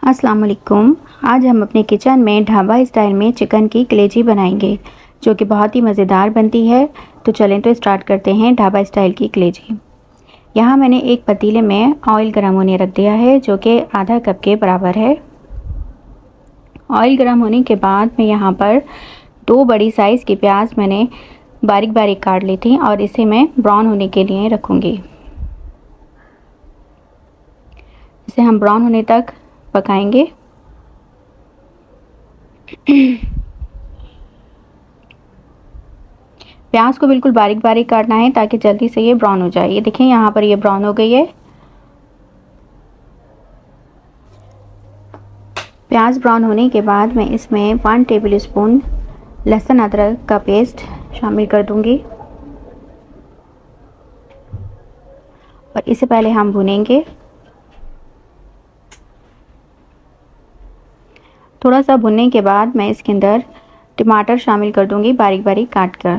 अस्सलाम वालेकुम। आज हम अपने किचन में ढाबा स्टाइल में चिकन की कलेजी बनाएंगे जो कि बहुत ही मज़ेदार बनती है। तो चलें तो स्टार्ट करते हैं ढाबा स्टाइल की कलेजी। यहाँ मैंने एक पतीले में ऑयल गर्म होने रख दिया है जो कि आधा कप के बराबर है। ऑयल गर्म होने के बाद मैं यहाँ पर 2 बड़ी साइज़ की प्याज मैंने बारीक बारीक काट ली थी और इसे मैं ब्राउन होने के लिए रखूँगी। इसे हम ब्राउन होने तक पकाएंगे। प्याज को बिल्कुल बारीक बारीक काटना है ताकि जल्दी से ये ब्राउन हो जाए। ये देखें यहाँ पर ये ब्राउन हो गई है। प्याज ब्राउन होने के बाद मैं इसमें 1 टेबल स्पून लहसुन अदरक का पेस्ट शामिल कर दूंगी और इसे पहले हम भूनेंगे। थोड़ा सा भुनने के बाद मैं इसके अंदर टमाटर शामिल कर दूंगी बारीक बारीक काट कर।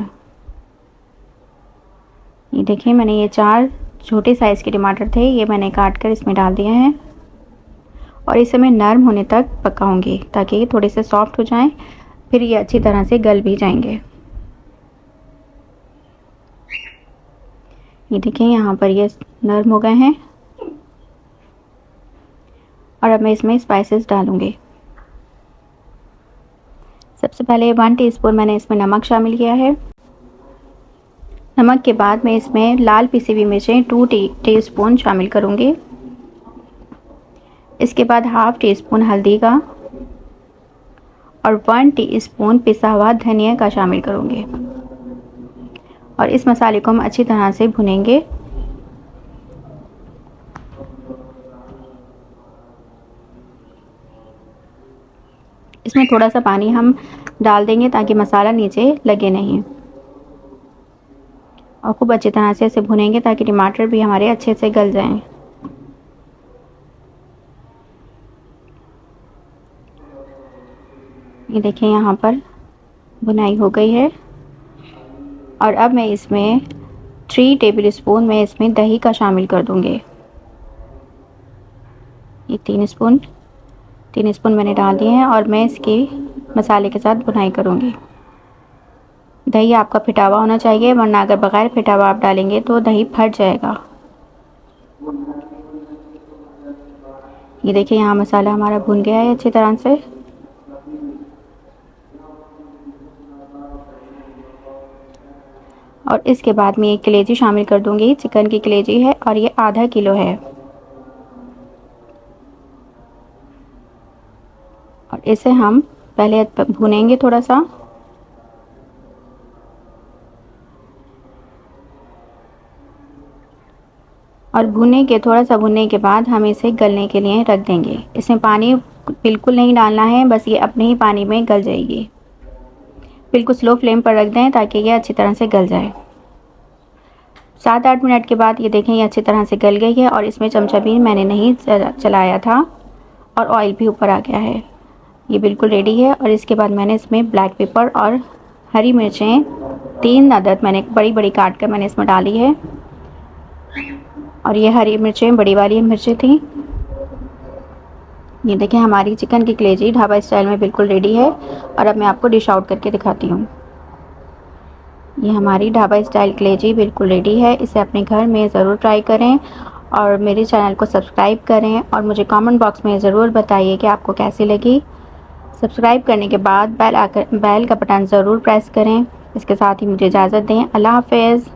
ये देखिए मैंने ये 4 छोटे साइज़ के टमाटर थे, ये मैंने काट कर इसमें डाल दिए हैं और इसे मैं नरम होने तक पकाऊंगी ताकि ये थोड़े से सॉफ्ट हो जाएं, फिर ये अच्छी तरह से गल भी जाएंगे। ये देखिए यहाँ पर ये नरम हो गए हैं और अब मैं इसमें स्पाइसेस डालूंगी। सबसे पहले 1 टीस्पून मैंने इसमें नमक शामिल किया है। नमक के बाद मैं इसमें लाल पिसी हुई मिर्चें 2 टीस्पून शामिल करूंगी। इसके बाद हाफ टी स्पून हल्दी का और 1 टीस्पून पिसा हुआ धनिया का शामिल करूंगी और इस मसाले को हम अच्छी तरह से भुनेंगे। इसमें थोड़ा सा पानी हम डाल देंगे ताकि मसाला नीचे लगे नहीं और खूब अच्छी तरह से इसे भुनेंगे ताकि टमाटर भी हमारे अच्छे से गल जाएं। ये देखिए यहाँ पर भुनाई हो गई है और अब मैं इसमें 3 टेबल स्पून में इसमें दही का शामिल कर दूंगी। ये 3 स्पून मैंने डाल दिए हैं और मैं इसकी मसाले के साथ भुनाई करूंगी। दही आपका फिटा हुआ होना चाहिए, वरना अगर बगैर फिटा हुआ आप डालेंगे तो दही फट जाएगा। ये देखिए यहाँ मसाला हमारा भुन गया है अच्छी तरह से। और इसके बाद मैं एक कलेजी शामिल कर दूंगी। चिकन की कलेजी है और ये आधा किलो है और इसे हम पहले भुनेंगे थोड़ा सा और थोड़ा सा भुनने के बाद हम इसे गलने के लिए रख देंगे। इसमें पानी बिल्कुल नहीं डालना है, बस ये अपने ही पानी में गल जाएगी। बिल्कुल स्लो फ्लेम पर रख दें ताकि ये अच्छी तरह से गल जाए। 7-8 मिनट के बाद ये देखें ये अच्छी तरह से गल गई है और इसमें चमचा भी मैंने नहीं चलाया था और ऑयल भी ऊपर आ गया है। ये बिल्कुल रेडी है और इसके बाद मैंने इसमें ब्लैक पेपर और हरी मिर्चें 3 अदद मैंने बड़ी बड़ी काट कर मैंने इसमें डाली है और ये हरी मिर्चें बड़ी वाली मिर्चें थी। ये देखें हमारी चिकन की कलेजी ढाबा स्टाइल में बिल्कुल रेडी है और अब मैं आपको डिश आउट करके दिखाती हूँ। ये हमारी ढाबा स्टाइल कलेजी बिल्कुल रेडी है। इसे अपने घर में ज़रूर ट्राई करें और मेरे चैनल को सब्सक्राइब करें और मुझे कमेंट बॉक्स में ज़रूर बताइए कि आपको कैसी लगी। सब्सक्राइब करने के बाद बेल का बटन ज़रूर प्रेस करें। इसके साथ ही मुझे इजाज़त दें। अल्लाह हाफ़िज़।